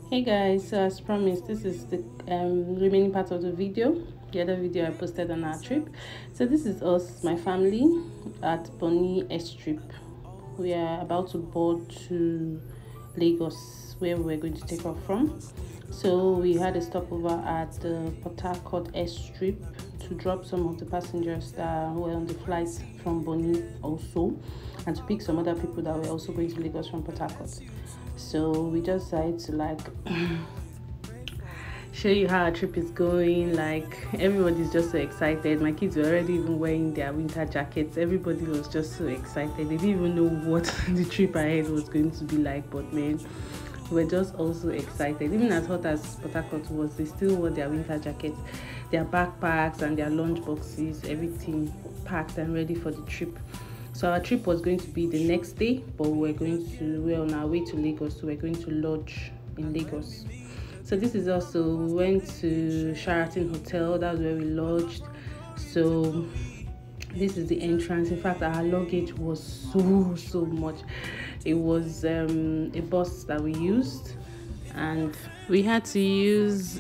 Hey guys, so as promised, this is the remaining part of the video, the other video I posted on our trip. So this is us, my family, at Bonny S trip. We are about to board to Lagos, where we're going to take off from. So we had a stopover at the Port Harcourt S strip to drop some of the passengers that were on the flight from Bonny also, and to pick some other people that were also going to Lagos from Port Harcourt. So we just decided to show you how our trip is going. Like, everybody's just so excited. My kids were already even wearing their winter jackets. Everybody was just so excited. They didn't even know what the trip ahead was going to be like, but man, we're just also excited. Even as hot as Port Harcourt was, they still wore their winter jackets, their backpacks and their lunch boxes, everything packed and ready for the trip. So our trip was going to be the next day, but we're on our way to Lagos, so we're going to lodge in Lagos. So this is also, we went to Sheraton Hotel, that's where we lodged. So this is the entrance. In fact, our luggage was so much. It was a bus that we used, and we had to use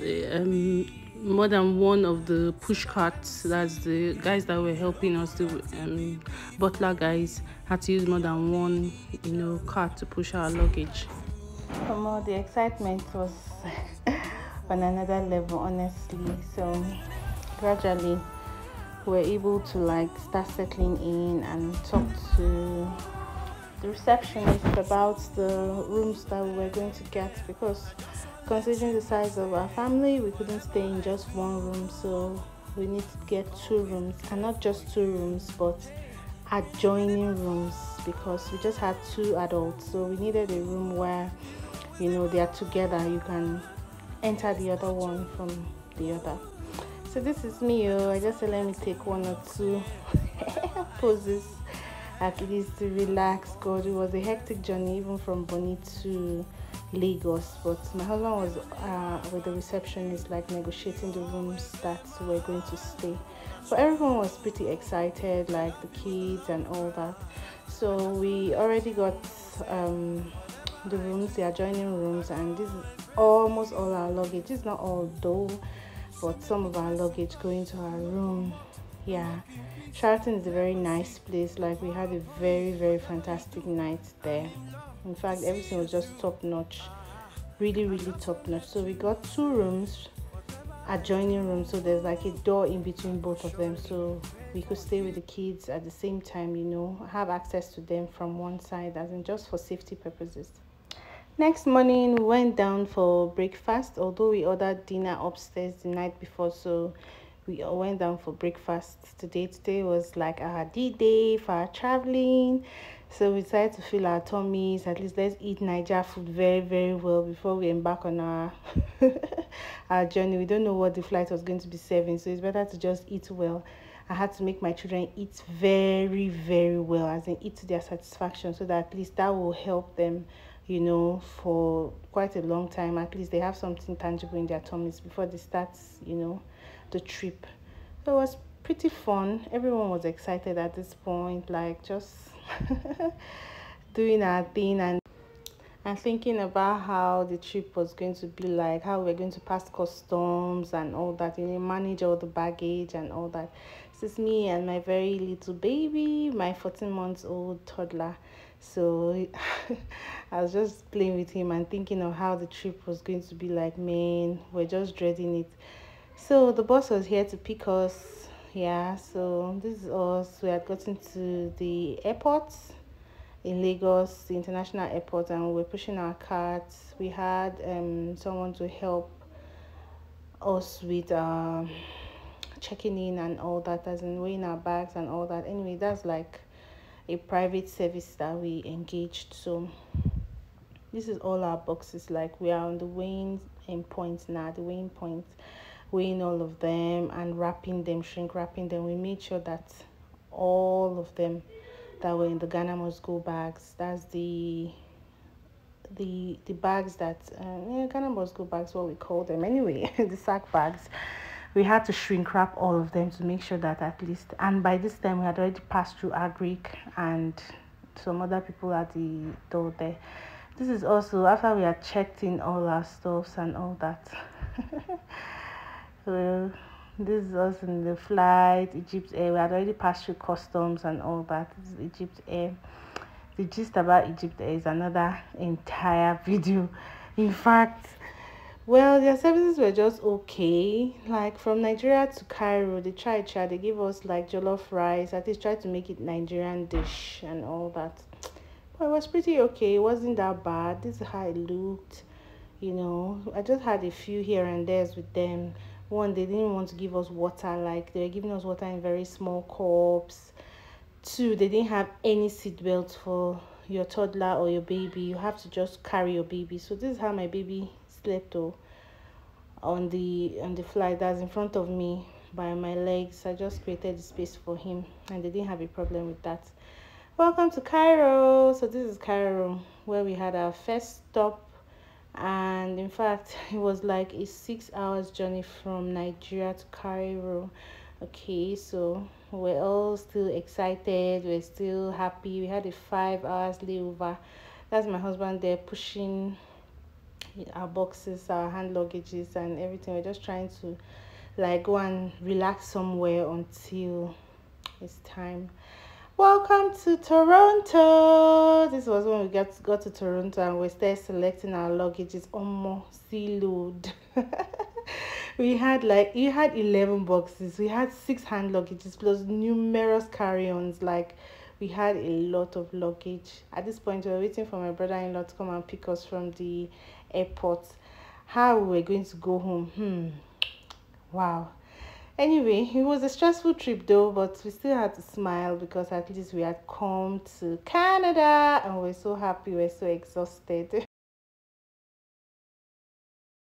more than one of the push carts. That's the guys that were helping us, the butler guys had to use more than one cart to push our luggage. The excitement was on another level, honestly. So gradually we're able to start settling in and talk to the receptionist about the rooms that we were going to get, because considering the size of our family, we couldn't stay in just one room, so we need to get two rooms, and not just two rooms but adjoining rooms, because we just had two adults, so we needed a room where they are together. You can enter the other one from the other. So this is me. I just said let me take one or two poses at least to relax. God, it was a hectic journey, even from Bonny to Lagos, but my husband was with the receptionist, negotiating the rooms that we're going to stay. But everyone was pretty excited, like the kids and all that. So we already got the rooms, the adjoining rooms, and this is almost all our luggage. It's not all though, but some of our luggage going to our room. Yeah, Sheraton is a very nice place. We had a very fantastic night there. In fact, everything was just top notch, really top notch. So we got two rooms, adjoining rooms, so there's a door in between both of them, so we could stay with the kids at the same time, have access to them from one side, as in just for safety purposes. Next morning, we went down for breakfast, although we ordered dinner upstairs the night before, so we all went down for breakfast today. Today was like our D-Day for our traveling, so we decided to fill our tummies. At least let's eat Naija food very well before we embark on our our journey. We don't know what the flight was going to be serving, so it's better to just eat well. I had to make my children eat very well, as in eat to their satisfaction, so that at least that will help them for quite a long time. At least they have something tangible in their tummies before they start the trip. So it was pretty fun. Everyone was excited at this point, just doing our thing and thinking about how the trip was going to be, like how we're going to pass customs and all that, manage all the baggage and all that. This is me and my very little baby, my 14-month-old toddler. So I was just playing with him and thinking of how the trip was going to be like. Man, we're just dreading it. So the bus was here to pick us. Yeah, so this is us. We had gotten to the airport in Lagos, the international airport, and we were pushing our carts. We had someone to help us with checking in and all that, as in weighing our bags and all that. Anyway, that's like a private service that we engaged. So this is all our boxes. We are on the weighing point now, the weighing point, weighing all of them and wrapping them, shrink wrapping them. We made sure that all of them that were in the Ghana must go bags, that's the bags that Ghana must go bags, what we call them anyway, the sack bags. We had to shrink wrap all of them to make sure that at least, and by this time we had already passed through Agric and some other people at the door there, This is also after we had checked in all our stuffs and all that. Well, this is us in the flight, Egypt Air. We had already passed through customs and all that. This is Egypt Air. The gist about Egypt Air is another entire video. In fact, well, their services were just okay. Like from Nigeria to Cairo, they tried. They gave us like jollof rice. At least tried to make it Nigerian dish and all that. But it was pretty okay. It wasn't that bad. This is how it looked. I just had a few here and there's with them. One, they didn't want to give us water. Like they were giving us water in very small cups. Two, they didn't have any seatbelt for your toddler or your baby. You have to just carry your baby. So this is how my baby slept on the flight. That's in front of me by my legs. I just created the space for him, and they didn't have a problem with that. Welcome to Cairo. So this is Cairo, where we had our first stop, and in fact it was like a 6 hours journey from Nigeria to Cairo. Okay, so we're all still excited, we're still happy. We had a 5 hours layover. That's my husband there pushing our boxes, our hand luggages and everything. We're just trying to like go and relax somewhere until it's time. Welcome to Toronto. This was when we got to Toronto and we started selecting our luggages. Almost sea load. We had 11 boxes. We had 6 hand luggages plus numerous carry-ons. Like we had a lot of luggage. At this point, we were waiting for my brother-in-law to come and pick us from the airport. How we were going to go home? Wow. Anyway, it was a stressful trip though, but we still had to smile because at least we had come to Canada and we're so happy, we're so exhausted.